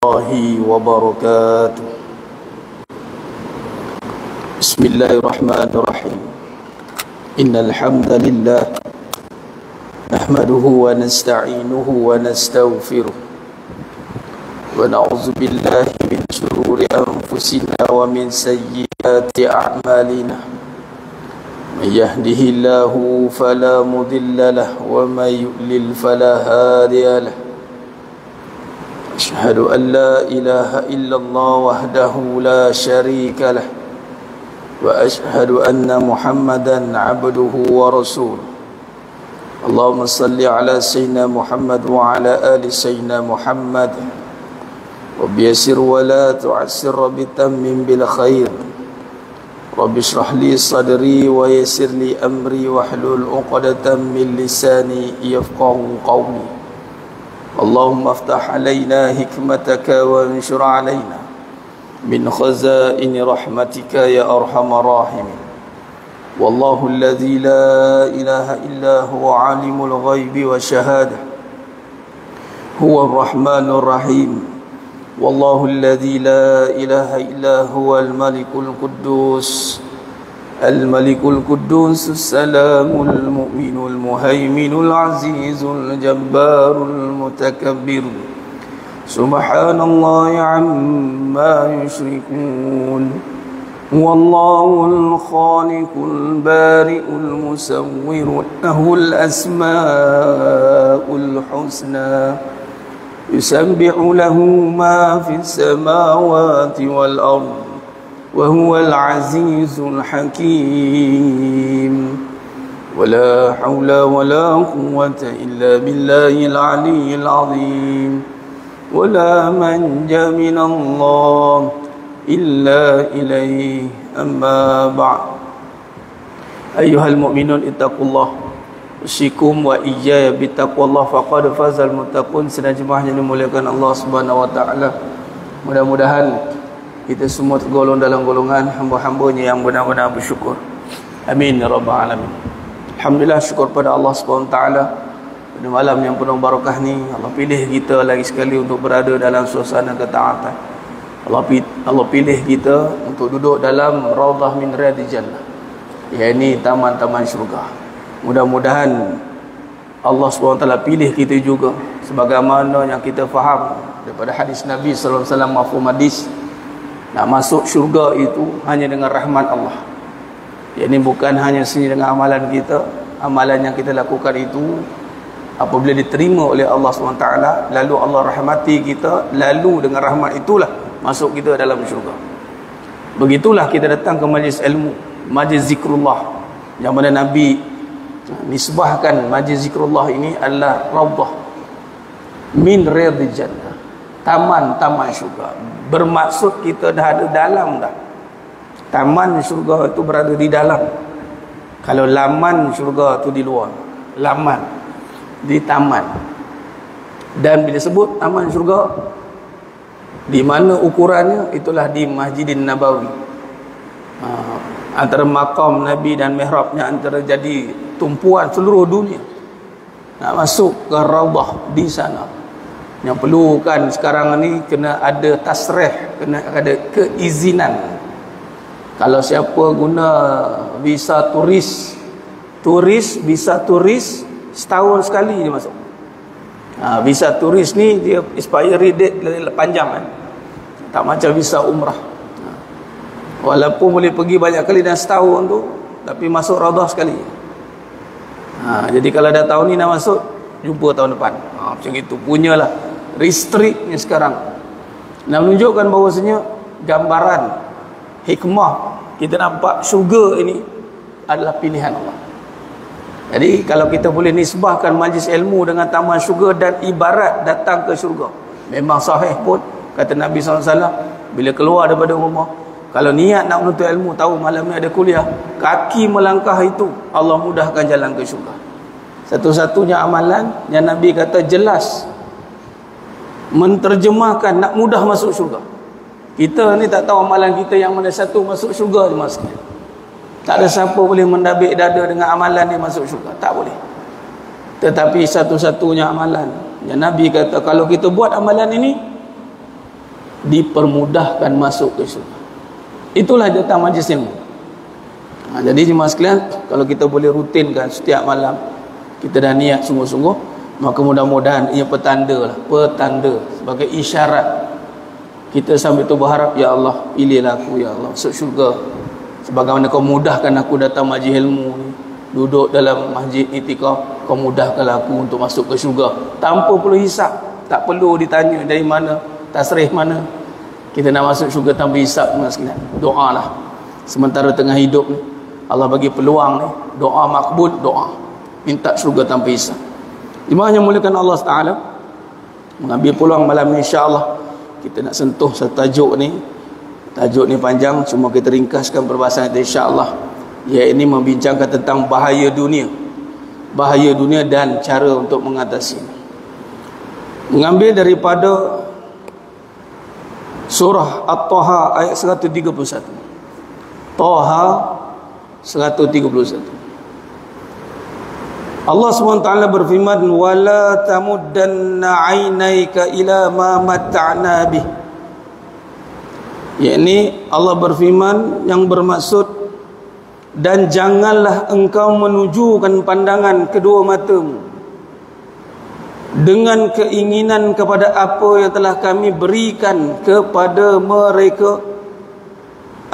الله وبركاته. بسم الله الرحمن الرحيم. إن الحمد لله نحمده ونستعينه ونستغفره ونعوذ بالله من شرور أنفسنا ومن سيئات أعمالنا. من يهده الله فلا مضل له ومن يضلل فلا هادي له. أشهد أن لا إله إلا الله وحده لا شريك له وأشهد أن محمدا عبده ورسوله. اللهم صل على سيدنا محمد وعلى آل سيدنا محمد وبيسر ولا تعسر بتمم بالخير. رب اشرح لي صدري ويسر لي أمري واحلل عقدة من لساني يفقهوا قولي. اللهم افتح علينا حكمتك وانشر علينا من خزائن رحمتك يا أرحم الراحمين. والله الذي لا إله إلا هو عالم الغيب والشهادة هو الرحمن الرحيم. والله الذي لا إله إلا هو الملك القدوس السلام المؤمن المهيمن العزيز الجبار المتكبر. سبحان الله عما يشركون. والله الخالق البارئ المصور له الأسماء الحسنى يسبح له ما في السماوات والأرض وهو العزيز الحكيم. ولا حول ولا قوة إلا بالله العلي العظيم. ولا منجا من الله إلا إليه. أما بعد. أيها المؤمنون اتقوا الله usikum wa iyaya bittaqwallah faqad fazal muttaqun. Sedang jemaah yang dimuliakan Allah Subhanahu wa taala, mudah-mudahan kita semua tergolong dalam golongan hamba-hambanya yang benar-benar bersyukur. Amin ya rabbal alamin. Alhamdulillah, syukur pada Allah Subhanahu wa taala pada malam yang penuh barakah ni Allah pilih kita lagi sekali untuk berada dalam suasana ketaatan. Allah pilih kita untuk duduk dalam raudhah min riyadil jannah, yakni taman-taman syurga. Mudah-mudahan Allah SWT pilih kita juga sebagaimana yang kita faham daripada hadis Nabi sallallahu alaihi wasallam, mafhum hadis, nak masuk syurga itu hanya dengan rahmat Allah. Ini bukan hanya sendiri dengan amalan kita. Amalan yang kita lakukan itu apabila diterima oleh Allah SWT, lalu Allah rahmati kita, lalu dengan rahmat itulah masuk kita dalam syurga. Begitulah kita datang ke majlis ilmu, majlis zikrullah, yang mana Nabi nisbahkan majlis zikrullah ini adalah raudhah min riyadil jannah, taman-taman syurga. Bermaksud kita dah ada dalam dah. Taman syurga itu berada di dalam. Kalau laman syurga itu di luar, laman di taman. Dan bila sebut taman syurga, di mana ukurannya? Itulah di Masjidin Nabawi. Antara maqam Nabi dan mihrabnya antara jadi tumpuan seluruh dunia. Nak masuk ke raudhah di sana, yang perlukan sekarang ni kena ada tasrih, kena ada keizinan. Kalau siapa guna visa turis visa turis setahun sekali dia masuk. Visa turis ni dia expiry date panjang kan? Tak macam visa umrah. Walaupun boleh pergi banyak kali dalam setahun tu, tapi masuk raudhah sekali. Jadi kalau dah tahun ni nak masuk, jumpa tahun depan. Macam itu punyalah restrictnya sekarang. Nak menunjukkan bahawasanya gambaran hikmah kita nampak syurga ini adalah pilihan Allah. Jadi kalau kita boleh nisbahkan majlis ilmu dengan taman syurga dan ibarat datang ke syurga, memang sahih pun kata Nabi SAW, bila keluar daripada rumah, kalau niat nak menuntut ilmu, tahu malam ni ada kuliah, kaki melangkah itu Allah mudahkan jalan ke syurga. Satu-satunya amalan yang Nabi kata jelas menterjemahkan nak mudah masuk syurga. Kita ni tak tahu amalan kita yang mana satu masuk syurga je masuk. Tak ada siapa boleh mendabik dada dengan amalan dia masuk syurga, tak boleh. Tetapi satu-satunya amalan yang Nabi kata kalau kita buat amalan ini, dipermudahkan masuk ke syurga. Itulah datang majlis ilmu. Jadi jemaah sekalian, kalau kita boleh rutinkan setiap malam, kita dah niat sungguh-sungguh, maka mudah-mudahan ia petanda lah, petanda sebagai isyarat kita sambil tu berharap, ya Allah, pilihlah aku ya Allah masuk syurga, sebagaimana kau mudahkan aku datang majlis ilmu ni, duduk dalam masjid itikaf, kau mudahkanlah aku untuk masuk ke syurga tanpa perlu hisap, tak perlu ditanya dari mana, tasrih mana, kita nak masuk syurga tanpa hisap. Doa lah sementara tengah hidup ni, Allah bagi peluang ni, doa makbul, doa minta syurga tanpa hisap. Jemaah yang muliakan Allah Taala, mengambil peluang malam ni, insya-Allah kita nak sentuh satu tajuk ni. Tajuk ni panjang, cuma kita ringkaskan perbahasan kita insya-Allah. Iaitu membincangkan tentang bahaya dunia. Bahaya dunia dan cara untuk mengatasi. Mengambil daripada surah At-Taha ayat 131. Taha 131. Allah SWT berfirman, wala tamuddanna 'ainaika ila ma matta'na bih. Yakni Allah berfirman yang bermaksud, dan janganlah engkau menujukkan pandangan kedua matamu dengan keinginan kepada apa yang telah kami berikan kepada mereka,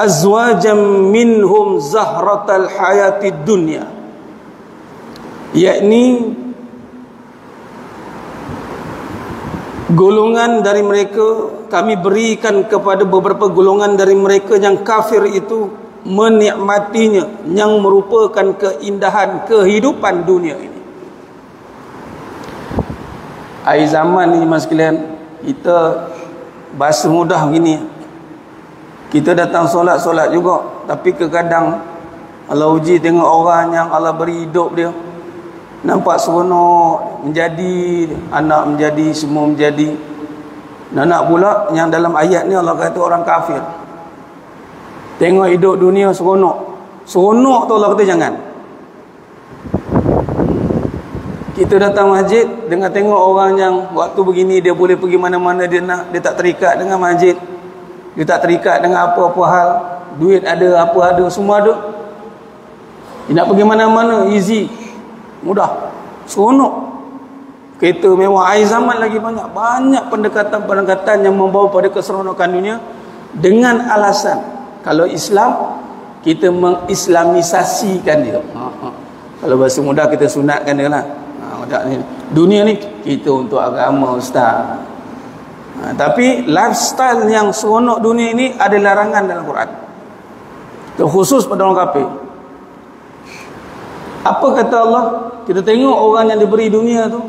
azwajam minhum zahratal hayatid dunya, yakni golongan dari mereka kami berikan kepada beberapa golongan dari mereka yang kafir itu menikmatinya, yang merupakan keindahan kehidupan dunia ini. Akhir zaman ni mas sekalian, kita bahasa mudah begini, kita datang solat juga, tapi kadang Allah uji tengok orang yang Allah beri hidup dia, nampak seronok, menjadi anak, menjadi semua menjadi. Nak pula yang dalam ayat ni Allah kata orang kafir, tengok hidup dunia seronok. Seronok tu Allah kata jangan. Kita datang masjid dengan tengok orang yang waktu begini dia boleh pergi mana-mana dia nak, dia tak terikat dengan masjid, dia tak terikat dengan apa-apa hal, duit ada, apa ada, semua ada, dia nak pergi mana-mana easy, mudah, seronok. Kereta mewah. Akhir zaman lagi banyak pendekatan-pendekatan yang membawa pada keseronokan dunia dengan alasan kalau Islam kita mengislamisasikan dia. Kalau bahasa mudah kita sunatkan dia lah. Dunia ni kita untuk agama ustaz. Tapi lifestyle yang seronok dunia ini ada larangan dalam Quran, terkhusus pada orang kafir. Apa kata Allah? Kita tengok orang yang diberi dunia tu,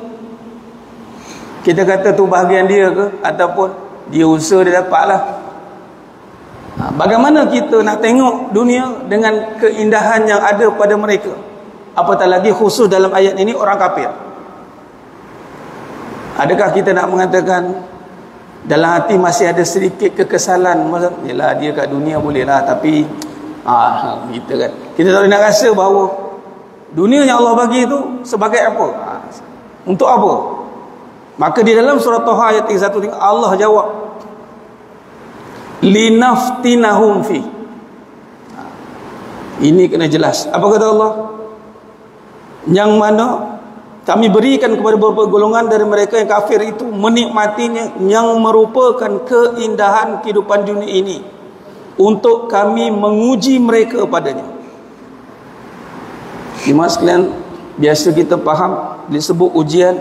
kita kata tu bahagian dia ke, ataupun dia usaha dia dapat lah. Bagaimana kita nak tengok dunia dengan keindahan yang ada pada mereka, apatah lagi khusus dalam ayat ini orang kafir. Adakah kita nak mengatakan dalam hati masih ada sedikit kekesalan? Yalah, dia kat dunia boleh lah, tapi kita kan, kita tak boleh nak rasa bahawa dunia yang Allah bagi itu sebagai apa, untuk apa. Maka di dalam surah Taha ayat 31 Allah jawab, linaftinahum fi. Ini kena jelas. Apa kata Allah? Yang mana kami berikan kepada beberapa golongan dari mereka yang kafir itu menikmatinya, yang merupakan keindahan kehidupan dunia ini, untuk kami menguji mereka padanya. Jemaah sekalian, biasa kita faham disebut ujian,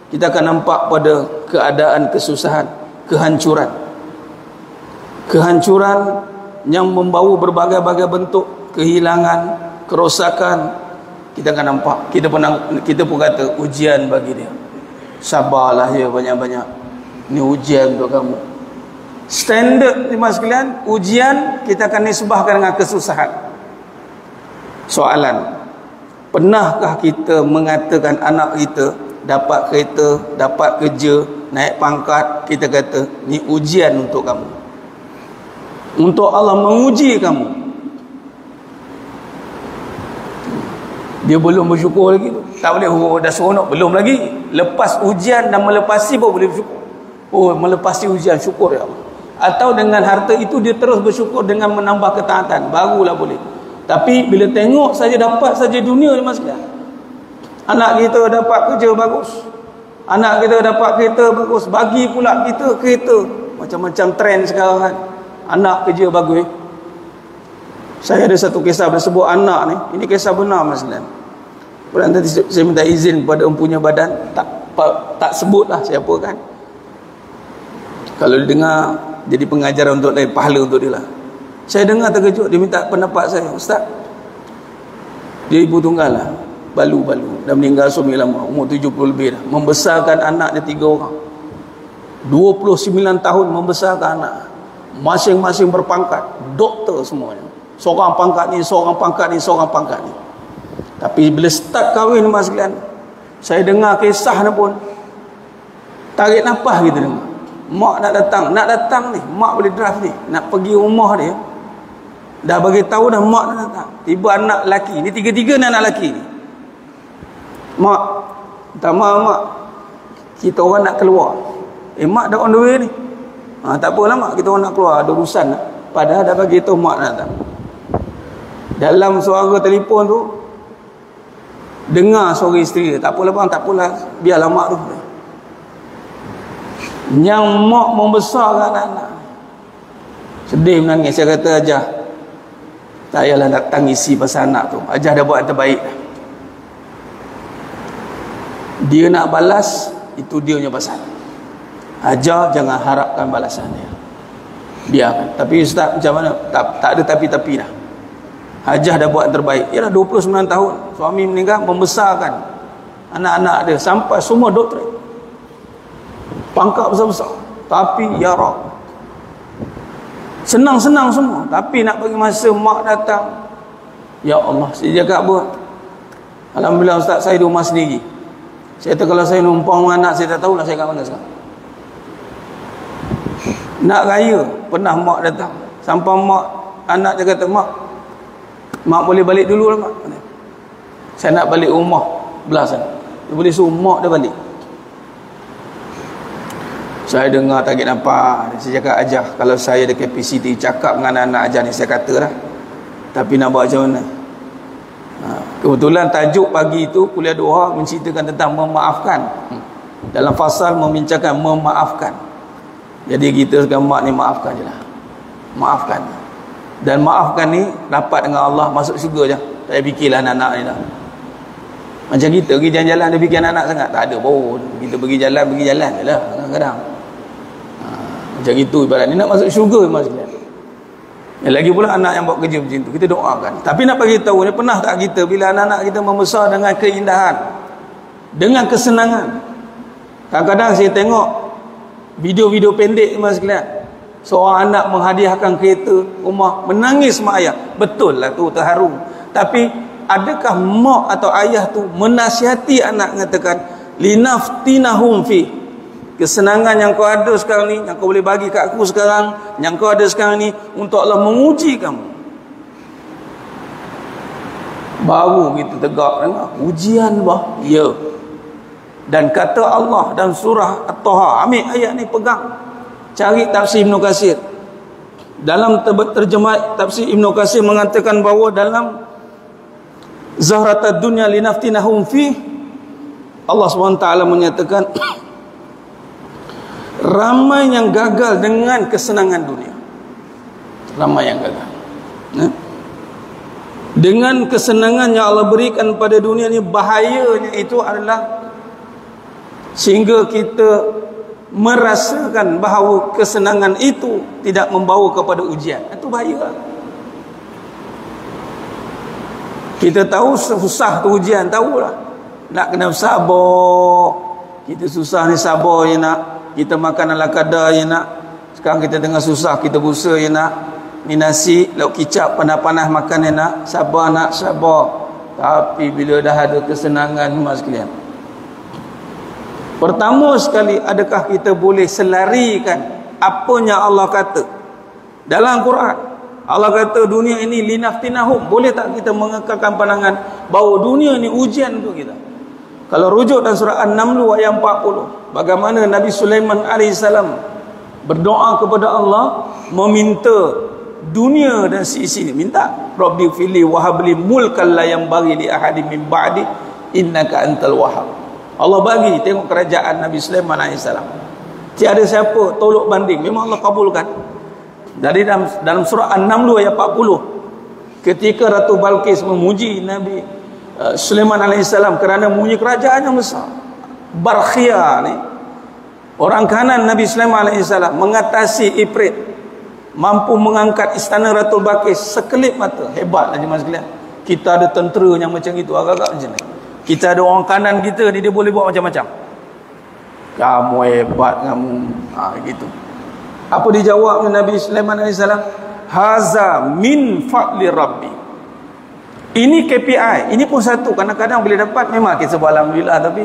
kita akan nampak pada keadaan kesusahan, kehancuran. Kehancuran yang membawa berbagai-bagai bentuk, kehilangan, kerosakan. Kita akan nampak. Kita pun kata ujian bagi dia. Sabarlah ya banyak-banyak. Ini ujian untuk kamu. Standard jemaah sekalian, ujian kita akan nisbahkan dengan kesusahan. Soalan, pernahkah kita mengatakan anak kita dapat kereta, dapat kerja, naik pangkat, kita kata ni ujian untuk kamu, untuk Allah menguji kamu? Dia belum bersyukur lagi tu. Tak boleh, dah seronok, belum lagi. Lepas ujian dan melepasi baru boleh bersyukur. Oh, melepasi ujian, syukur ya Allah. Atau dengan harta itu dia terus bersyukur dengan menambah ketaatan, barulah boleh. Tapi bila tengok saja dapat saja dunia ni mas sekalian, anak kita dapat kerja bagus, anak kita dapat kereta bagus, bagi pula kita kereta. Macam-macam trend sekarang kan, anak kerja bagus. Saya ada satu kisah bila sebut anak ni, ini kisah benar mas sekalian. Nanti saya minta izin kepada empunya badan, tak sebutlah siapa kan. Kalau dia dengar jadi pengajar untuk lain, pahala untuk dia lah. Saya dengar terkejut, dia minta pendapat saya. Ustaz, dia ibu tunggal lah, balu-balu, dah meninggal suami lama, umur 70 lebih dah, membesarkan anak dia 3 orang, 29 tahun membesarkan anak, masing-masing berpangkat, doktor semuanya, seorang pangkat ni, seorang pangkat ni, seorang pangkat ni. Tapi bila start kahwin mas sekalian, saya dengar kisah ni pun tarik nafas kita dengar. Mak nak datang ni, mak boleh drive ni, nak pergi rumah dia, dah bagi tahu dah mak nak datang. Tiba anak lelaki ni, tiga-tiga ni anak lelaki ni, mak, minta maaf mak, kita orang nak keluar. Mak dah on the way ni. Tak apalah mak, kita orang nak keluar, ada urusan. Padahal dah bagi tahu mak nak datang. Dalam suara telefon tu dengar suara isteri dia, tak apalah bang, tak apalah, biarlah mak tu. Yang mak membesarkan anak, sedih menangis. Saya kata Ajah, tak payahlah nak tangisi pasal anak tu, Ajah dah buat yang terbaik. Dia nak balas, itu dia punya pasal. Ajah jangan harapkan balasan dia, biarkan. Tapi ustaz macam mana, tak ada tapi-tapi dah. Hajah dah buat yang terbaik. Ialah 29 tahun suami meninggal, membesarkan anak-anak dia sampai semua doktorat, pangkat besar-besar. Tapi ya Rab, senang-senang semua. Tapi nak bagi masa mak datang, ya Allah, saya cakap apa, alhamdulillah ustaz, saya di rumah sendiri. Saya kata kalau saya numpang dengan anak, saya tak tahulah saya kat mana sekarang. Nak raya pernah mak datang, sampai mak, anak dia kata, mak boleh balik dulu lah mak, saya nak balik rumah belah sana. Dia boleh suruh mak dia balik. Saya dengar tarik nampak, saya cakap Ajah, kalau saya ada kapasiti cakap dengan anak-anak Ajah ni, saya kata lah, tapi nak buat macam mana. Kebetulan tajuk pagi itu kuliah doa menceritakan tentang memaafkan. Dalam fasal membincangkan memaafkan. Jadi kita sekarang mak ni maafkan je lah, maafkan. Dan maafkan ni dapat dengan Allah, masuk syurga je. Tak payah fikirlah anak-anak ni lah. Macam kita pergi jalan-jalan, dia fikir anak-anak sangat, tak ada pun. Kita pergi jalan je lah kadang-kadang. Macam itu ibarat ni nak masuk syurga maksudnya. Lagi pula anak yang buat kerja macam tu, kita doakan. Tapi nak bagi tahu ni, pernah tak kita bila anak-anak kita membesar dengan keindahan, dengan kesenangan. Kadang-kadang saya tengok video-video pendek mas sekalian, seorang anak menghadiahkan kereta rumah, menangis mak ayah. Betul lah tu, terharu. Tapi adakah mak atau ayah tu menasihati anak, mengatakan linaftinahum fi, kesenangan yang kau ada sekarang ni, yang kau boleh bagi kat aku sekarang, yang kau ada sekarang ni, untuk Allah menguji kamu. Baru kita tegak dengar ujian bah, ya. Dan kata Allah dalam surah At-Taha, ambil ayat ni, pegang, cari tafsir Ibn Katsir. Dalam terjemah tafsir Ibn Katsir mengatakan bahawa dalam Zahratad Dunya linaftinahum fi, Allah SWT menyatakan ramai yang gagal dengan kesenangan dunia. Ramai yang gagal dengan kesenangan yang Allah berikan pada dunia ni. Bahayanya itu adalah sehingga kita merasakan bahawa kesenangan itu tidak membawa kepada ujian. Itu bahaya. Kita tahu susah tu ujian, tahulah. Nak kena sabar. Kita susah ni sabar je nak. Kita makan ala kadar je nak. Sekarang kita tengah susah, kita berusaha je nak. Ni nasi, lauk kicap, panas-panas makan je nak. Sabar nak, sabar. Tapi bila dah ada kesenangan mas sekalian, pertama sekali, adakah kita boleh selarikan apa yang Allah kata dalam Quran? Allah kata dunia ini linaftinahum. Boleh tak kita mengekalkan pandangan bahawa dunia ini ujian untuk kita? Kalau rujuk dalam surah An-Naml ayat 40, bagaimana Nabi Sulaiman AS berdoa kepada Allah, meminta dunia dan sisi ini. Minta, Rabbi fili wahabli mulkan la yang bagi li ahadi min ba'di innaka antal wahhab. Allah bagi, tengok kerajaan Nabi Sulaiman AS. Tiada siapa tolak banding, memang Allah kabulkan. Dari dalam surah An-Naml ayat 40, ketika Ratu Balqis memuji Nabi Sulaiman AS kerana mempunyai kerajaan yang besar. Barkhia ni, orang kanan Nabi Sulaiman AS, mengatasi Ifrit, mampu mengangkat istana Ratu Balqis sekelip mata. Hebatlah jemaah sekalian. Kita ada tentera yang macam itu, agak-agak macam ni. Kita ada orang kanan kita ni, dia boleh buat macam-macam. Kamu hebat kamu, gitu. Apa dijawab Nabi Sulaiman AS? Haza min fadli Rabbi. Ini KPI, ini pun satu. Kadang-kadang boleh dapat, memang kita sebut alhamdulillah, tapi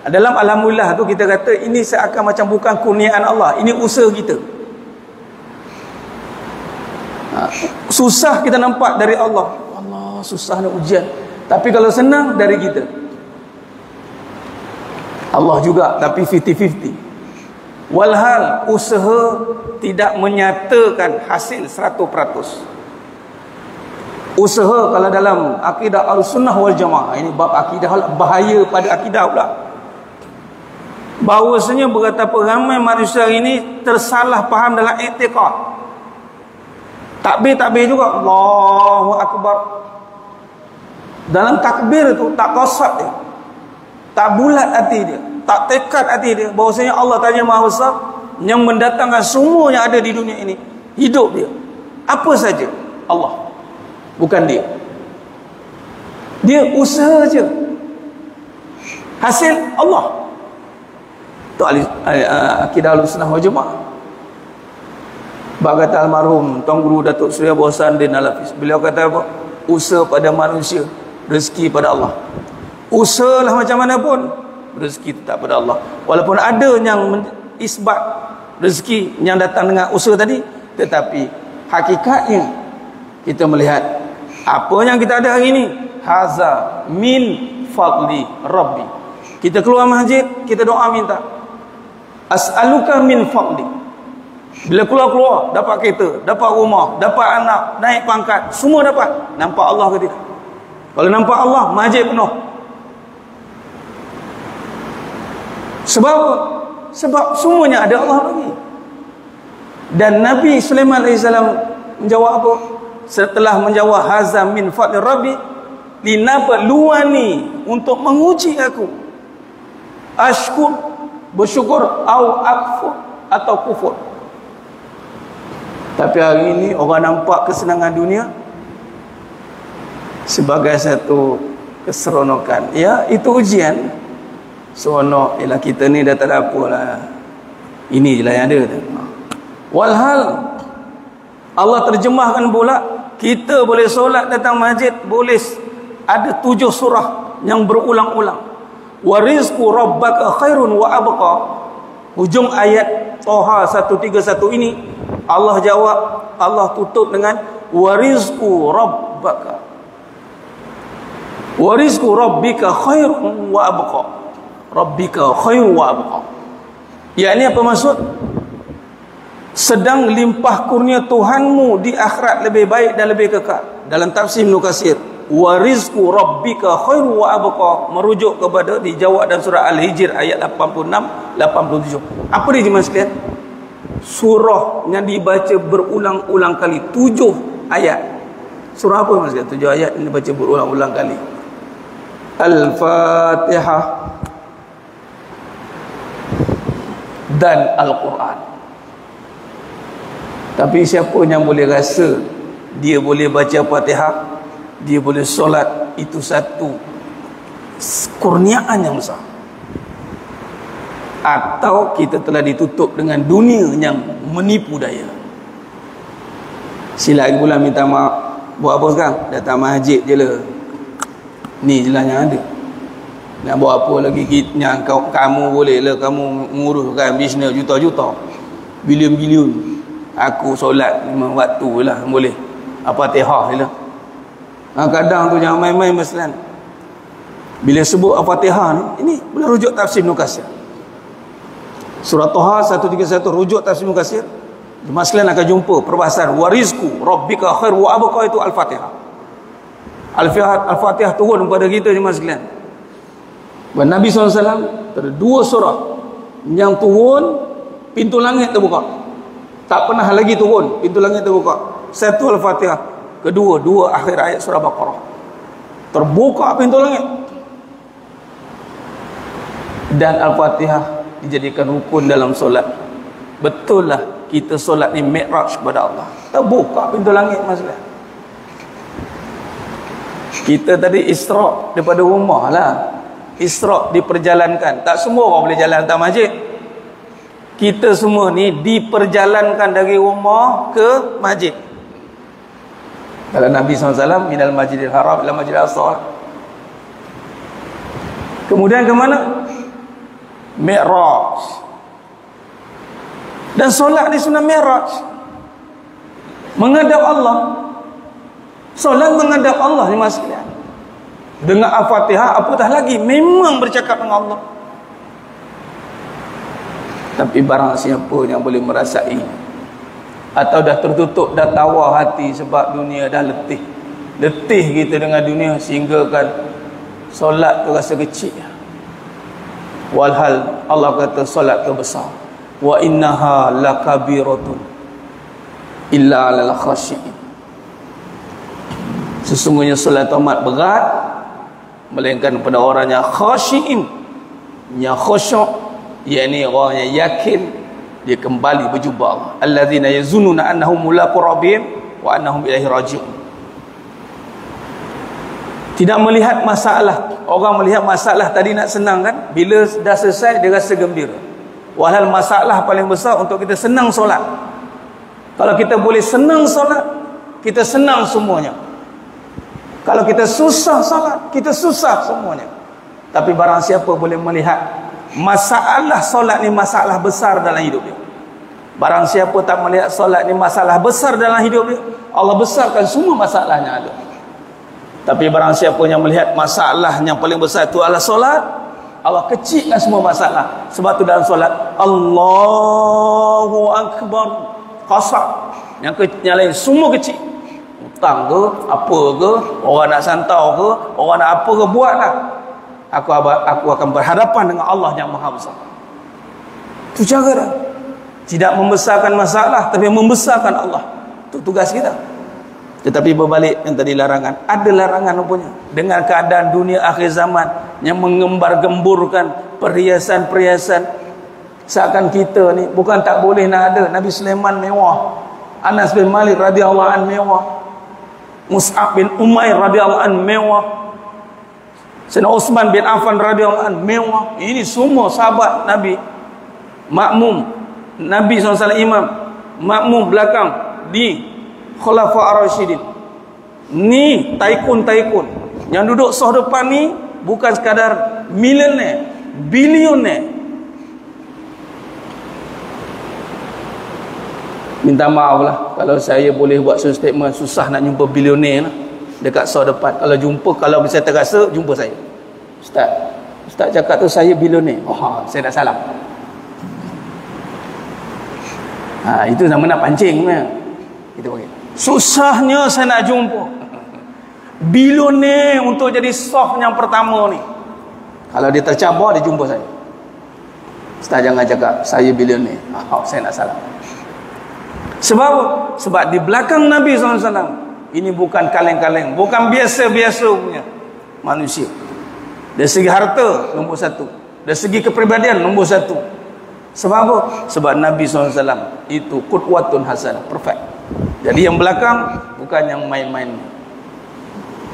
dalam alhamdulillah tu kita kata ini seakan macam bukan kurniaan Allah, ini usaha kita. Susah kita nampak dari Allah. Allah susah nak ujian. Tapi kalau senang dari kita. Allah juga, tapi 50-50. Walhal usaha tidak menyatakan hasil 100%. Usaha kalau dalam akidah Ahlussunnah wal Jamaah, ini bab akidah, bahaya pada akidah pula. Bahawasanya betapa ramai manusia ini tersalah faham dalam i'tiqad. Takbir juga Allahu Akbar. Dalam takbir tu tak qasad dia, tak bulat hati dia, tak tekad hati dia bahawasanya Allah Ta'ala Maha Besar yang mendatangkan semua yang ada di dunia ini, hidup dia apa saja Allah, bukan dia. Dia usaha je, hasil Allah. Tu akidah Ahlussunnah wal Jamaah. Bab kata almarhum Tuan Guru Datuk Seri Abu Hassan Din Al-Hafiz, beliau kata apa? Usaha pada manusia, rezeki pada Allah. Usahalah macam mana pun, rezeki tetap pada Allah. Walaupun ada yang isbat rezeki yang datang dengan usaha tadi, tetapi hakikatnya kita melihat apa yang kita ada hari ini, haza min fadli Rabbi. Kita keluar masjid, kita doa minta, as'aluka min fadli. Bila keluar dapat kereta, dapat rumah, dapat anak, naik pangkat, semua dapat. Nampak Allah ke tidak? Kalau nampak Allah, masjid penuh. Sebab semuanya ada Allah bagi. Dan Nabi Sulaiman AS menjawab apa? Setelah menjawab haza min fadli Rabbi, linabluwani, untuk menguji aku, ashkur, bersyukur, au akfur, atau kufur. Tapi hari ini orang nampak kesenangan dunia sebagai satu keseronokan. Ya, itu ujian. Seronok, ialah kita ni dah tak ada apalah, ini je lah yang ada. Walhal Allah terjemahkan pula, kita boleh solat datang masjid, boleh ada 7 surah yang berulang-ulang. Wa rizqu rabbaka khairun wa abqa. Hujung ayat Toha 131 ini Allah jawab, Allah tutup dengan wa rizqu rabbaka, wa rizqu rabbika khairun wa abqa. Rabbika khairun wa abqa. Ya, ini apa maksud? Sedang limpah kurnia Tuhanmu di akhirat lebih baik dan lebih kekal. Dalam tafsir Ibnu Katsir, wa rizqu rabbika khairun wa abqa, merujuk kepada dijawab dalam surah Al-Hijr ayat 86 87. Apa dia jemaah sekalian? Surah yang dibaca berulang-ulang kali, 7 ayat. Surah apa mas? 7 ayat yang dibaca berulang-ulang kali. Al-Fatihah dan Al-Quran. Tapi siapa yang boleh rasa dia boleh baca Fatihah, dia boleh solat, itu satu kurniaan yang besar. Atau kita telah ditutup dengan dunia yang menipu daya. Sila lagi pula minta maaf. Buat apa sekarang? Datang masjid je lah. Ni je lah yang ada. Nak buat apa lagi? Yang kamu boleh lah, kamu menguruskan bisnes juta-juta, bilion-bilion. Aku solat 5 waktu lah boleh. Al-Fatihah je lah. Kadang tu jangan main-main maslan. Bila sebut Al-Fatihah ni, ini boleh rujuk tafsir Ibnu Katsir. Surah Toha 131 rujuk tafsir Mukatsir. Jemaah sekalian akan jumpa perbahasan warizku rabbika khair wa abqa, itu Al-Fatihah. Al-Fatihah turun kepada kita jemaah sekalian. Dan Nabi SAW ada 2 surah yang turun pintu langit terbuka. Tak pernah lagi turun pintu langit terbuka. Satu Al-Fatihah, kedua 2 akhir ayat surah Baqarah. Terbuka pintu langit. Dan Al-Fatihah dijadikan rukun dalam solat. Betul lah kita solat ni mi'raj kepada Allah. Terbuka pintu langit masalah. Kita tadi Isra' daripada rumah lah. Isra' diperjalankan. Tak semua orang boleh jalan atas masjid. Kita semua ni diperjalankan dari rumah ke masjid. Kalau Nabi SAW minal masjidil haram ila masjidil aqsa. Kemudian ke mana? Mi'raj. Dan solat ni sunnah mi'raj. Menghadap Allah. Solat menghadap Allah ni mas sekalian. Dengan Al-Fatihah apatah lagi, memang bercakap dengan Allah. Tapi barang siapa yang boleh merasai atau dah tertutup, dah tawar hati sebab dunia, dah letih kita dengan dunia sehingga kan solat tu rasa kecil. Walhal Allah kata solat tu besar. Wa innaha lakabiratun illa 'alal khashi'in. Sesungguhnya solat amat berat melainkan pada orang yang khashi'in, yang khusyuk, yakni orang yang yakin dia kembali berjumpa Allah. Allazina yazununa annahum mulaqu rabbihim wa annahum ilaihi raji'un. Tidak melihat masalah. Orang melihat masalah tadi nak senang kan, bila dah selesai dia rasa gembira. Walhal masalah paling besar untuk kita senang solat. Kalau kita boleh senang solat, kita senang semuanya. Kalau kita susah solat, kita susah semuanya. Tapi barang siapa boleh melihat masalah solat ni masalah besar dalam hidup dia, barang siapa tak melihat solat ni masalah besar dalam hidup dia, Allah besarkan semua masalahnya ada. Tapi barang siapa yang melihat masalah yang paling besar itu adalah solat, Allah kecilkan semua masalah. Sebab tu dalam solat Allahu Akbar, qasar, yang lain semua kecil. Hutang ke, apa ke, orang nak santau ke, orang nak apa ke, buatlah. Aku akan berhadapan dengan Allah yang Maha Besar. Itu cara dah. Tidak membesarkan masalah, tapi membesarkan Allah. Itu tugas kita. Tetapi berbalik yang tadi larangan, ada larangan rupanya. Dengan keadaan dunia akhir zaman yang mengembar-gemburkan perhiasan-perhiasan, seakan kita ni bukan tak boleh nak ada. Nabi Sulaiman mewah, Anas bin Malik radhiyallahu anhu mewah, Mus'ab bin Umair radhiyallahu anhu mewah, Sayyidina Utsman bin Affan radhiyallahu anhu mewah. Ini semua sahabat Nabi. Makmum Nabi SAW imam, makmum belakang di Khulafa ar-Rasyidin. Ni taikun yang duduk soh depan ni bukan sekadar milioner, bilioner. Minta maaf lah kalau saya boleh buat statement susah nak jumpa bilioner lah dekat soh depan. Kalau jumpa, kalau saya terasa jumpa saya, Ustaz cakap tu saya bilioner. Oh, saya nak salam. Itu nama nak pancing kan? Itu okey. Susahnya saya nak jumpa bilioner untuk jadi soh yang pertama ni. Kalau dia tercabar, dia jumpa saya. Ustaz jangan cakap saya bilioner. Saya nak salam. Sebab di belakang Nabi SAW ini bukan kaleng-kaleng, bukan biasa-biasa punya manusia. Dari segi harta nombor 1, dari segi kepribadian nombor 1. Sebab apa? Sebab Nabi SAW itu qudwatun hasanah, perfect. Jadi yang belakang bukan yang main-main.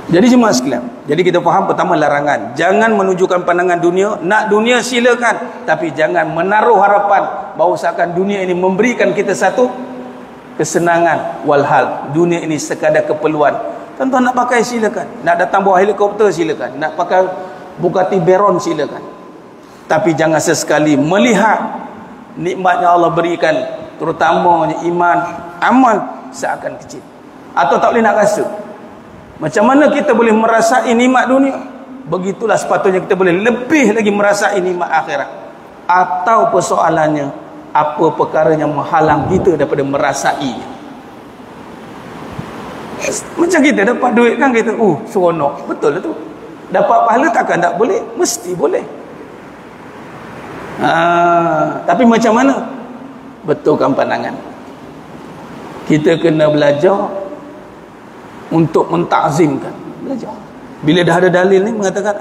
Jadi jemaah sekalian, jadi kita faham pertama larangan, jangan menunjukkan pandangan dunia. Nak dunia silakan, tapi jangan menaruh harapan bahawa seakan dunia ini memberikan kita satu kesenangan. Walhal dunia ini sekadar keperluan. Tuan-tuan nak pakai silakan, nak datang bawa helikopter silakan, nak pakai Bugatti Veyron silakan. Tapi jangan sesekali melihat nikmat yang Allah berikan, terutamanya iman, amal, seakan kecil. Atau tak boleh nak rasa. Macam mana kita boleh merasai nikmat dunia, begitulah sepatutnya kita boleh lebih lagi merasai nikmat akhirat. atau persoalannya apa perkara yang menghalang kita daripada merasainya. Macam kita dapat duit kan, kita seronok, betul lah tu. Dapat pahala takkan tak boleh? Mesti boleh. Tapi macam mana? Betulkan pandangan. Kita kena belajar untuk mentakzimkan. Belajar. Bila dah ada dalil ni mengatakan,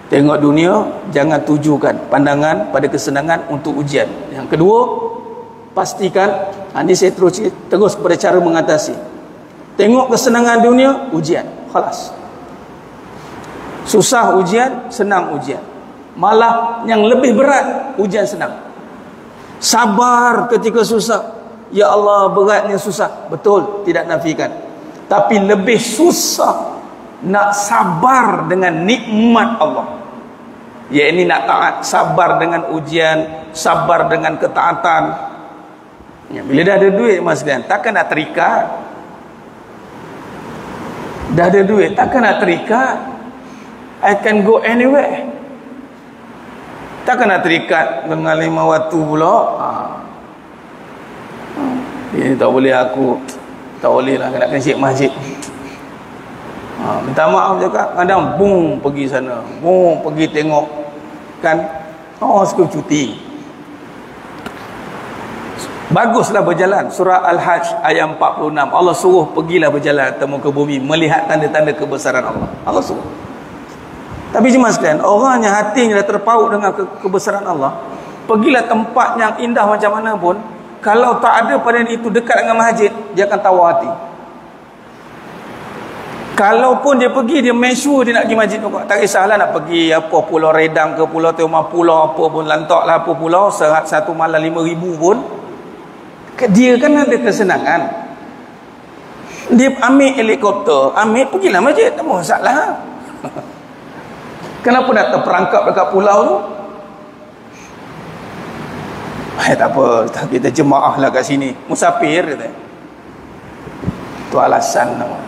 tengok dunia, jangan tujukan pandangan pada kesenangan untuk ujian. Yang kedua, pastikan, ini saya terus kepada cara mengatasi. Tengok kesenangan dunia, ujian. Khalas. Susah ujian, senang ujian. Malah yang lebih berat, ujian senang. Sabar ketika susah. Ya Allah, beratnya susah. Betul, tidak nafikan. Tapi lebih susah nak sabar dengan nikmat Allah. Ya, ini nak taat, sabar dengan ujian, sabar dengan ketaatan. Ya, bila dah ada duit mas sekalian, takkan nak terikat. Dah ada duit, takkan nak terikat. I can go anywhere. Takkan nak terikat dengan 5 waktu pula. Ini tak boleh, aku tak boleh lah, nak kena masjid. Minta maaf cakap, kadang pergi sana, pergi tengok kan, suka cuti. Baguslah berjalan. Surah Al-Hajj ayat 46, Allah suruh pergilah berjalan temu ke bumi, melihat tanda-tanda kebesaran Allah. Allah suruh. Tapi jemaah sekalian, orang yang hatinya dah terpaut dengan kebesaran Allah, pergilah tempat yang indah macam mana pun, kalau tak ada pada itu dekat dengan masjid, dia akan tawar hati. Kalaupun dia pergi, dia make sure dia nak pergi masjid. Tak kisahlah nak pergi apa Pulau Redang ke Pulau Teoma, pulau apa pun, lantak lah apa pulau, satu malam 5,000 pun, dia kan ada kesenangan. Dia ambil helikopter, pergilah masjid, tak masalah. Kenapa nak terperangkap dekat pulau tu? Tak apa, kita jemaah lah kat sini, musafir kata. Tu alasan nama.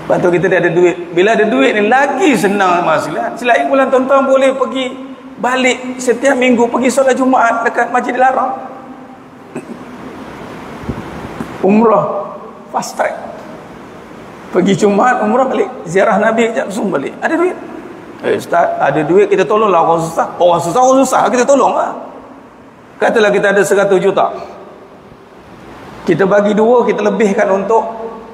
Lepas tu kita dah ada duit. Bila ada duit ni lagi senang masalah. Selain bulan tuan-tuan boleh pergi balik setiap minggu, pergi solat Jumaat dekat Masjidil Haram. Umrah fast track. Pergi Jumaat, umrah balik, ziarah Nabi kejap, zoom balik. Ada duit. Ustaz, ada duit, kita tolonglah orang susah. Orang susah, kita tolonglah. Katalah kita ada 100 juta. Kita bagi 2, kita lebihkan untuk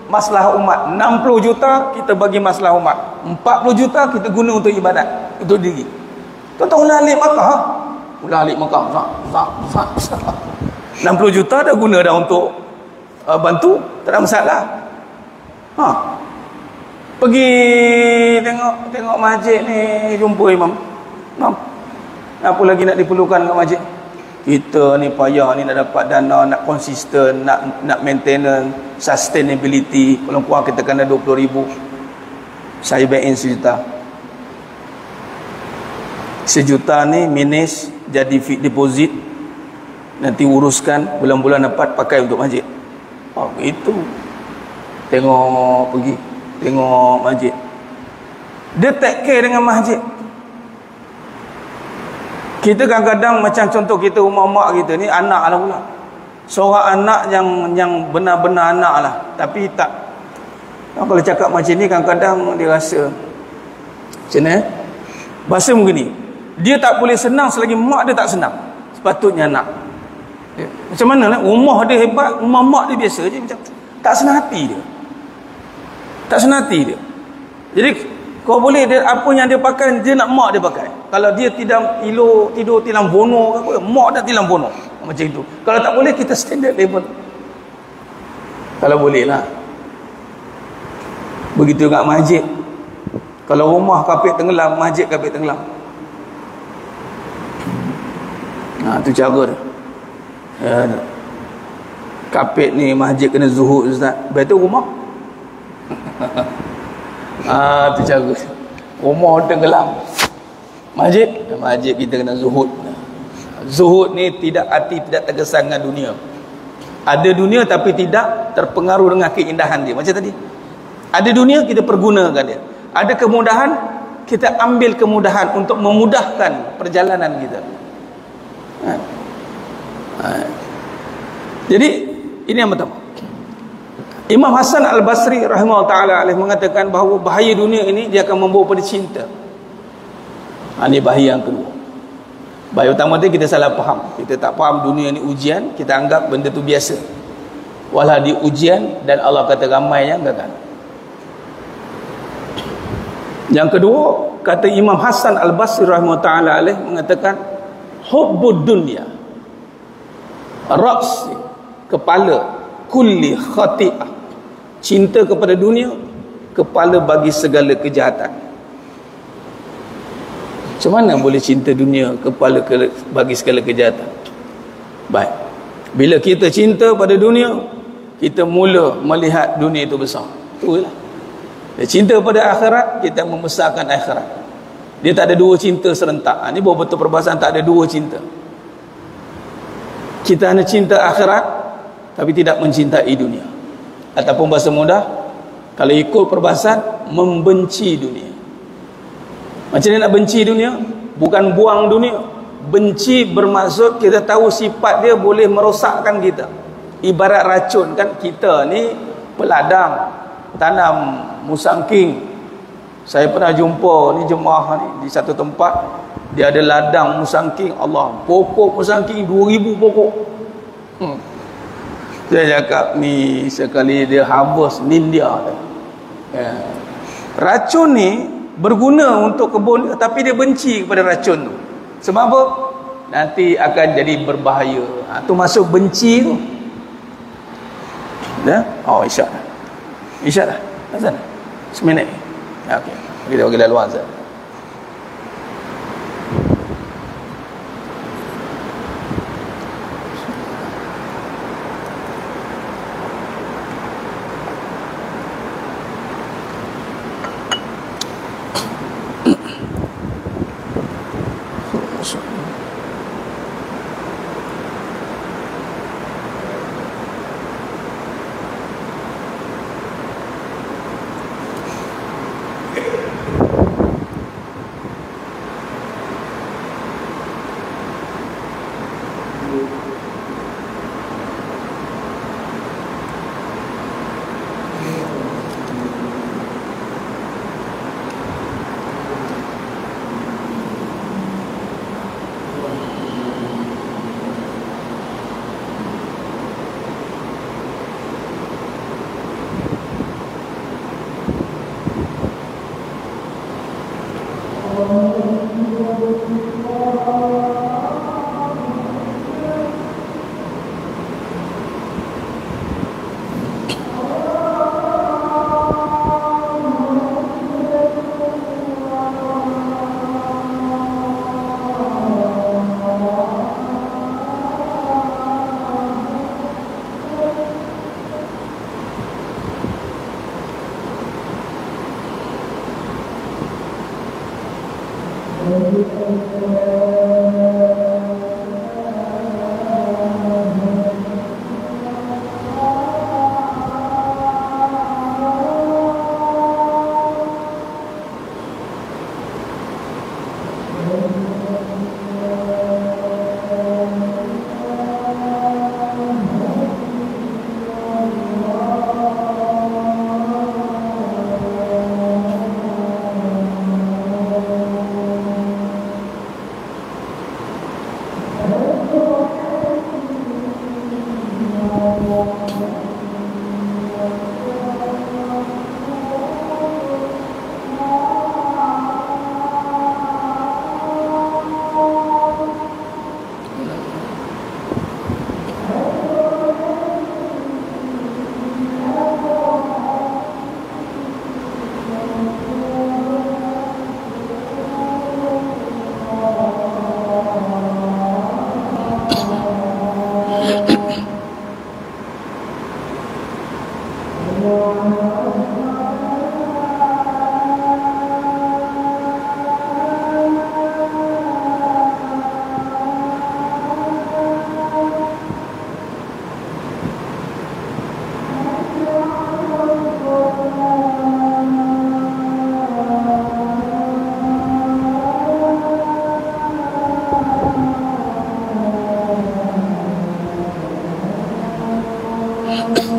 masalah umat. 60 juta kita bagi masalah umat. 40 juta kita guna untuk ibadat, untuk diri. Tuan-tuan ulah alik Makkah. 60 juta dah guna dah untuk bantu, tak ada masalah. Pergi tengok masjid ni, jumpa imam. Apa lagi nak diperlukan kat masjid? Kita ni payah ni nak dapat dana, nak konsisten, nak maintenance, sustainability. Kalau kurang kita kena 20,000. Saya bain 1 juta. 1 juta ni minus jadi fixed deposit. Nanti uruskan bulan-bulan dapat pakai untuk masjid. Itu. Tengok masjid. Dia take care dengan masjid. Kita kadang-kadang macam contoh kita rumah mak kita ni, anak lah pula. Seorang anak yang benar-benar anak lah. Tapi tak, kalau cakap macam ni kadang-kadang dia rasa macam mana? Bahasa begini, dia tak boleh senang selagi mak dia tak senang. Sepatutnya anak macam mana lah, rumah dia hebat, rumah mak dia biasa je, macam tak senang hati dia. Tak senang hati dia. Jadi kau boleh dia, apa yang dia pakai, dia nak mak dia pakai. Kalau dia tidur tilam bono ke apa, mak dah tilam bono. Macam itu. Kalau tak boleh, kita standard level. Kalau boleh lah. Begitu kat masjid. Kalau rumah kapit tenggelam, masjid kapit tenggelam. Itu cara dia. Kapit ni masjid kena zuhud Ustaz. Lepas tu rumah. Itu cara. Rumah tenggelam, masjid kita kena zuhud. Zuhud ni hati tidak terkesan dengan dunia. Ada dunia tapi tidak terpengaruh dengan keindahan dia. Macam tadi, ada dunia kita pergunakan dia. Ada kemudahan kita ambil kemudahan untuk memudahkan perjalanan kita. Jadi ini yang pertama. Imam Hasan Al-Basri rahimahullah ta'ala alaih mengatakan bahawa bahaya dunia ini dia akan membawa pada cinta. Ini bahaya yang kedua. Bahaya utama tu kita salah faham. Kita tak faham dunia ni ujian, kita anggap benda tu biasa. Walau di ujian, dan Allah kata ramai yang gagal. Yang kedua, kata Imam Hasan Al-Basri rahimahullah ta'ala alaih mengatakan hubbud dunya ra's, kepala, kulli khati'ah, cinta kepada dunia kepala bagi segala kejahatan. Macam mana boleh cinta dunia kepala bagi segala kejahatan? Baik, bila kita cinta pada dunia, kita mula melihat dunia itu besar. Itulah. Dia cinta pada akhirat, kita membesarkan akhirat. Dia tak ada dua cinta serentak. Ini baru betul perbahasan, tak ada dua cinta. Kita hanya cinta akhirat tapi tidak mencintai dunia. Ataupun bahasa mudah, kalau ikut perbahasan, membenci dunia. Macam mana nak benci dunia? Bukan buang dunia. Benci bermaksud kita tahu sifat dia boleh merosakkan kita. Ibarat racun kan, kita ni peladang tanam musangking. Saya pernah jumpa ni jemaah ni di satu tempat, dia ada ladang musangking. Allah, pokok musangking 2000 pokok. Saya cakap ni sekali dia harvest ninja. Racun ni berguna untuk kebun, tapi dia benci kepada racun tu. Sebab apa? Nanti akan jadi berbahaya. Tu masuk benci tu. Dah? Oh, isyak dah. Isyak dah. Azan dah. Seminit. Okey. Kita bagi laluan Azan. Allah.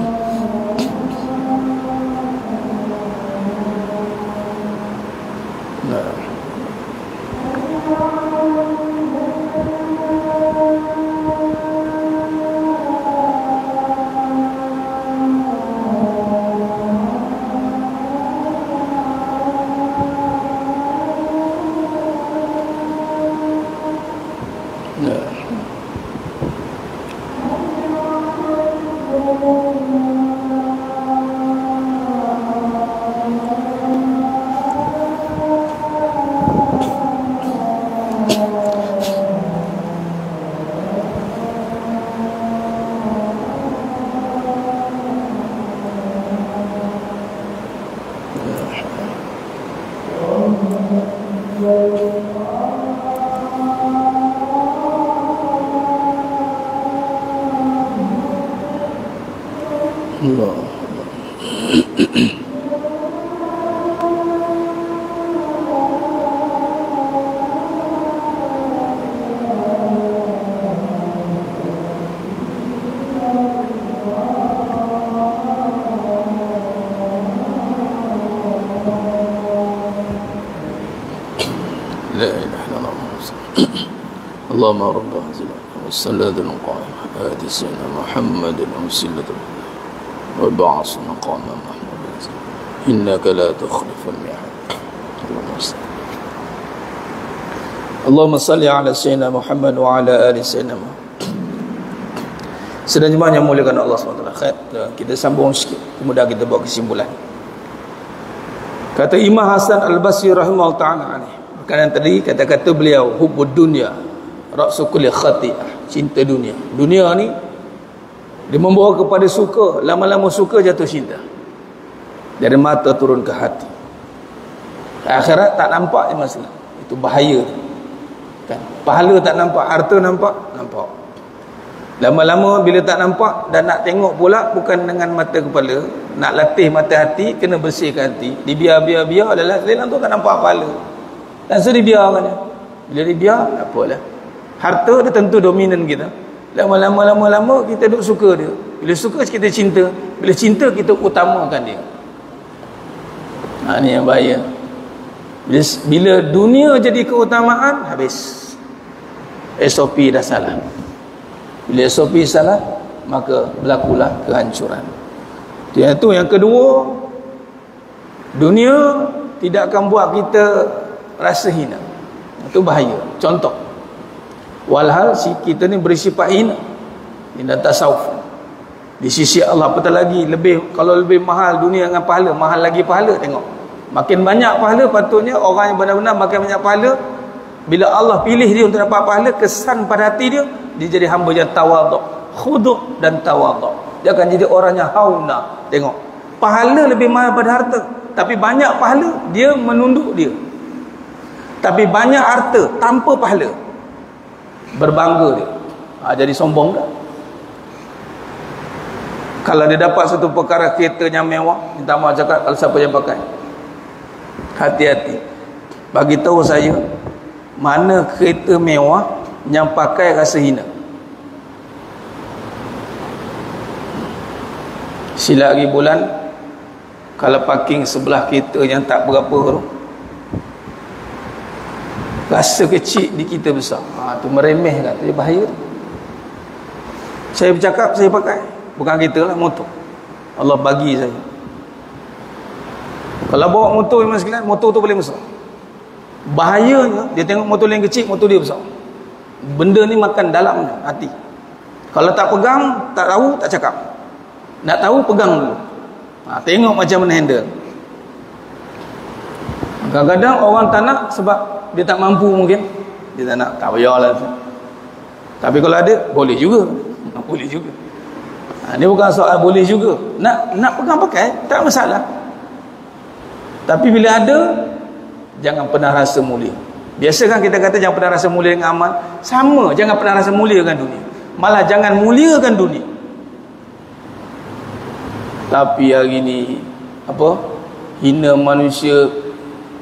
لا إله إلا الله. اللهم رب هذه والصلاة القائمة آت سيدنا محمد الوسيلة وبعث مقام محمود إنك لا تخلف الميعاد. اللهم صل على سيدنا محمد وعلى آل سيدنا محمد. Sedang jemaah yang muliakan Allah SWT. Kita sambung sikit, kemudian kita buat kesimpulan. Kata Imam Hasan Al-Basri rahimahullah ta'ala alaih, berkenaan tadi kata-kata beliau, hubbud dunya ra'su kulli khati'ah, cinta dunia. Dunia ni dia membawa kepada suka, lama-lama suka jatuh cinta. Dari mata turun ke hati. Akhirat tak nampak je masalah. Itu bahaya. Kan? Pahala tak nampak, harta nampak, nampak. Lama-lama bila tak nampak dan nak tengok pula bukan dengan mata kepala, nak latih mata hati, kena bersihkan hati. Dibiar adalah selain tu tak nampak pahala. Dan so dibiarkan dia. Bila dibiar, tak apalah. Harta dia tentu dominan kita. Lama-lama kita duk suka dia. Bila suka kita cinta, bila cinta kita utamakan dia. Ni yang bahaya. Bila dunia jadi keutamaan, habis. SOP dah salah. Bila SOP salah, maka berlakulah kehancuran. Itu yang kedua, dunia tidak akan buat kita rasa hina. Itu bahaya. Contoh, walhal si kita ni bersifat hina. Ini tasawuf. Di sisi Allah apatah lagi, kalau lebih mahal dunia dengan pahala, mahal lagi pahala. Tengok, makin banyak pahala, patutnya orang yang benar-benar makin banyak pahala. Bila Allah pilih dia untuk dapat pahala, kesan pada hati dia, dia jadi hamba yang tawaduk, khuduk dan tawaduk. Dia akan jadi orang yang hauna. Tengok, pahala lebih mahal pada harta, tapi banyak pahala, dia menunduk dia. Tapi banyak harta tanpa pahala, berbangga dia. Jadi sombong dah. Kalau dia dapat satu perkara kereta yang mewah, minta maaf cakap kalau siapa yang pakai, hati-hati. Bagi tahu saya, mana kereta mewah yang pakai rasa hina. Sila hari bulan, kalau parking sebelah kereta yang tak berapa tu, rasa kecil di kita besar. Tu meremeh kan, tu bahaya. Saya bercakap, saya pakai, bukan kereta lah, motor. Allah bagi saya. Kalau bawa motor memang sekalian, motor tu boleh besar. Bahayanya, dia tengok motor lain kecil, motor dia besar. Benda ni makan dalam hati. Kalau tak pegang, tak tahu, tak cakap. Nak tahu, pegang dulu. Tengok macam mana handle. Kadang-kadang orang tak nak sebab dia tak mampu mungkin. Dia tak nak, tak payahlah. Tapi kalau ada, boleh juga. Boleh juga. Ini bukan soal boleh juga. Nak pegang pakai, tak masalah. Tapi bila ada, jangan pernah rasa mulia. Biasa kan kita kata jangan pernah rasa mulia dengan amal. Sama, jangan pernah rasa mulia dengan dunia. Malah jangan muliakan dunia. Tapi hari ni hina manusia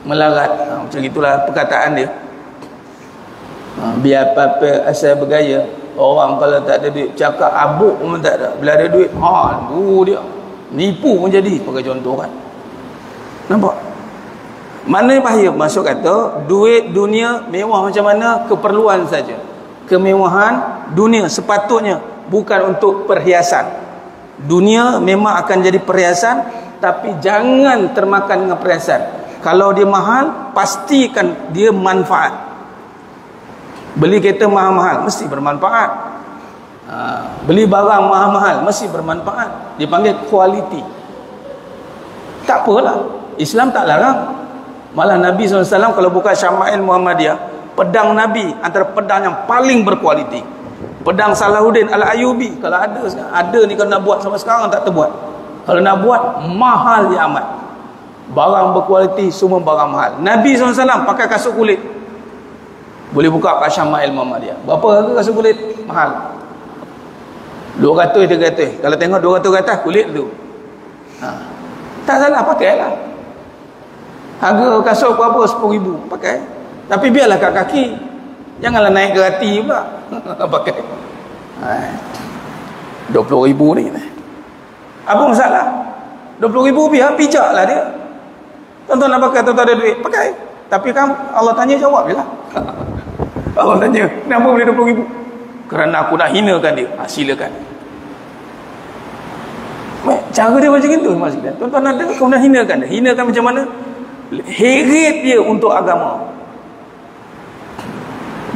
melarat. Macam itulah perkataan dia. Biar apa-apa asal bergaya, Orang kalau tak ada duit cakap abuk pun tak ada. Bila ada duit, tu dia nipu pun jadi. Pakai contoh kan, nampak mana bahaya? Masuk kata duit dunia mewah macam mana, keperluan saja. Kemewahan dunia sepatutnya bukan untuk perhiasan. Dunia memang akan jadi perhiasan, tapi jangan termakan dengan perhiasan. Kalau dia mahal, pastikan dia manfaat. Beli kereta mahal-mahal mesti bermanfaat. Beli barang mahal-mahal mesti bermanfaat. Dipanggil kualiti. Tak apalah, Islam tak larang. Malah Nabi SAW kalau buka Syama'il Muhammadiyah, pedang Nabi antara pedang yang paling berkualiti. Pedang Salahuddin Al-Ayyubi, kalau ada ni, kalau nak buat sampai sekarang tak terbuat. Kalau nak buat, mahal dia amat. Barang berkualiti, semua barang mahal. Nabi SAW pakai kasut kulit. Boleh buka kat Syama'il Muhammadiyah. Berapa harga kasut kulit? Mahal. 200, 300. Kalau tengok 200 ke atas, kulit tu. Tak salah, pakailah. Harga kasut berapa? 10,000 pakai. Tapi biarlah kat kaki, janganlah naik ke hati pula. Pakai 20,000 ni. Apa masalah? 20,000 biar, pijaklah dia. Tuan-tuan nak pakai, tuan-tuan ada duit, pakai. Tapi kan Allah tanya, jawab je lah. Allah tanya, kenapa boleh 20,000? Kerana aku nak hinakan dia. Silakan. Cara dia macam itu. Tuan-tuan ada, kau nak hinakan dia. Hinakan macam mana? Heret dia untuk agama.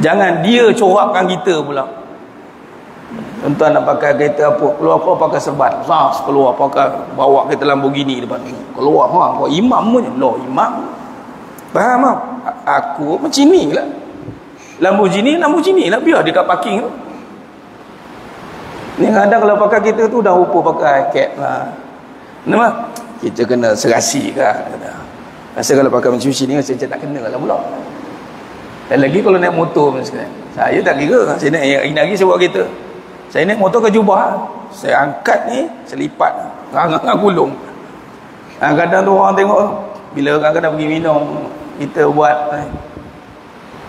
Jangan dia corakkan kita pula. Tuan-tuan nak pakai kereta apa, keluar kau pakai serban, keluar pakai, bawa kereta Lamborghini depan, keluar kau imam pun. No, imam faham tak? Aku macam ni lah, Lamborghini lah, biar dia kat parking tu. Ni kadang kalau pakai kereta tu dah rupa pakai cap lah. Kenapa? Kita kena serasi kan. Rasa kalau pakai macam ni rasa macam tak kena lah pula. Dan lagi kalau naik motor misalkan, saya tak kira. Saya naik hari lagi saya buat kereta, saya naik motor ke Jubah, saya angkat ni, saya lipat ngang gulung. Kadang tu orang tengok, bila kadang-kadang pergi minum, kita buat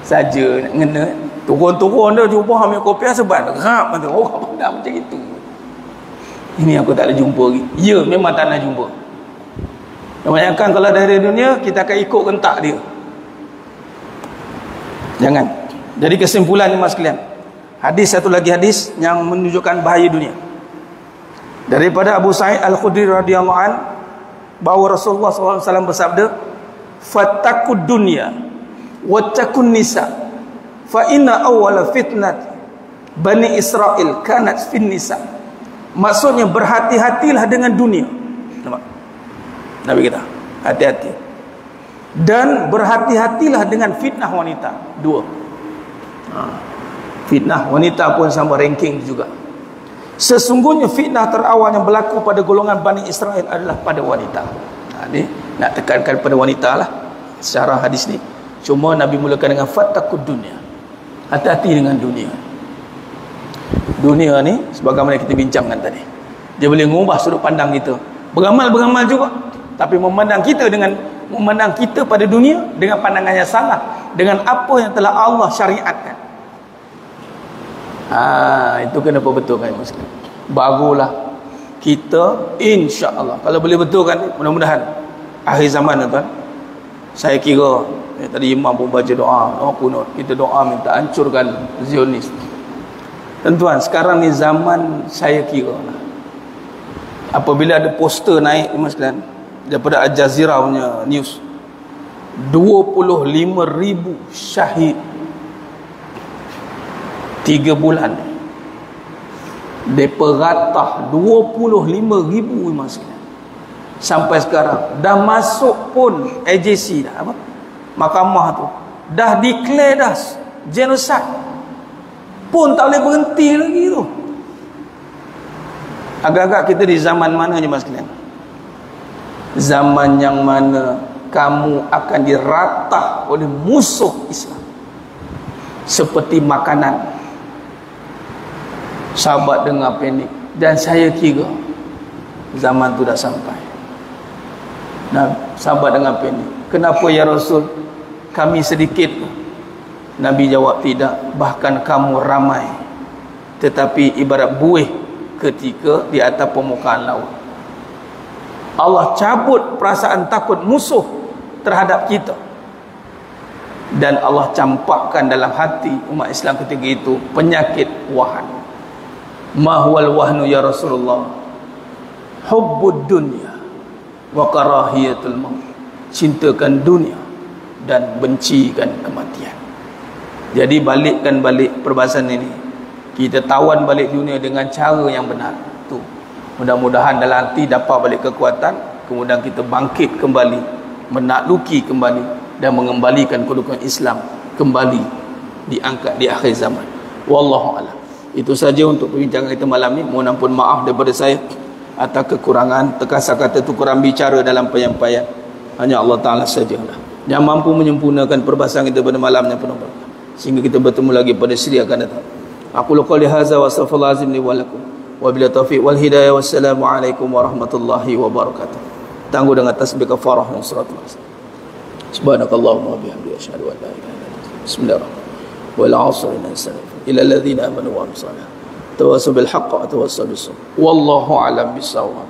saja nak ngena, turun-turun dah Jubah ambil kopi sebat rap macam orang pandang macam itu. Ini aku tak ada jumpa lagi. Ya, memang tak nak jumpa. Kebanyakan kalau dari dunia, kita akan ikut rentak dia. Jangan. Jadi kesimpulannya mas sekalian, hadis satu lagi hadis yang menunjukkan bahaya dunia. Daripada Abu Sa'id Al-Khudri radhiyallahu an, bahawa Rasulullah SAW bersabda, "Fattaqud dunya wattaqun nisa, fa inna awwala fitnat Bani Israel kanat fin nisa." Maksudnya berhati-hatilah dengan dunia. Nampak? Nabi kita, hati-hati. Dan berhati-hatilah dengan fitnah wanita. Dua. Fitnah wanita pun sama ranking juga. Sesungguhnya fitnah terawal yang berlaku pada golongan Bani Israel adalah pada wanita. Ini nak tekankan pada wanita lah secara hadis ni. Cuma Nabi mulakan dengan fattaqud dunya. Hati-hati dengan dunia. Dunia ni sebagaimana kita bincangkan tadi, dia boleh mengubah sudut pandang kita. Beramal juga, tapi memandang kita pada dunia dengan pandangan yang salah, dengan apa yang telah Allah syariatkan. Itu kena perbetulkan muslim. Barulah kita insya-Allah, kalau boleh betulkan, mudah-mudahan akhir zaman tuan. Saya kira tadi imam pun baca doa kunut, kita doa minta hancurkan Zionis. Tuan-tuan, sekarang ni zaman saya kira lah, apabila ada poster naik sekalian daripada Al Jazeera punya news, 25,000 syahid 3 bulan. Depa ratah 25,000 sekalian. Sampai sekarang dah masuk pun AJC dah, apa? Mahkamah tu dah declare dah genocide, pun tak boleh berhenti lagi tu. Agak-agak kita di zaman mana je mas sekalian? Zaman yang mana kamu akan diratah oleh musuh Islam seperti makanan. Sahabat dengar panik, dan saya kira zaman tu dah sampai. Nah, sahabat dengar panik, kenapa ya Rasul, kami sedikit? Nabi jawab, tidak, bahkan kamu ramai. tetapi ibarat buih ketika di atas permukaan laut. Allah cabut perasaan takut musuh terhadap kita, dan Allah campakkan dalam hati umat Islam ketika itu penyakit wahan. Ma huwal wahnu ya Rasulullah? Hubbud dunya wa karahiyatul maut. Cintakan dunia dan bencikan kematian. Jadi balikkan balik perbahasan ini. Kita tawan balik dunia dengan cara yang benar. Tu. Mudah-mudahan dalam hati dapat balik kekuatan, kemudian kita bangkit kembali, menakluki kembali dan mengembalikan kedudukan Islam kembali diangkat di akhir zaman. Wallahu a'lam. Itu saja untuk perbincangan kita malam ni. Mohon ampun maaf daripada saya atas kekurangan, terkasar kata tu kurang bicara dalam penyampaian. Hanya Allah Ta'ala sajalah yang mampu menyempurnakan perbahasan kita pada malam yang penuh berkah, sehingga kita bertemu lagi pada seri akan datang. Aku qouli hadza wa astaghfirullah azim li wa lakum wa bila taufiq wal hidayah. Wassalamu alaikum warahmatullahi wabarakatuh. Tangguh dengan tasbih kafarah dan suratul asr. Subhanakallahumma wa bihamdika asyhadu an la ilaha illa anta Bismillahirrahmanirrahim. Wal 'asri inna al-insana ila alladhina amanu wa amilus salihati tawassaw bil haqqi wa tawassaw bis sabr. Wallahu a'lam bis-shawab.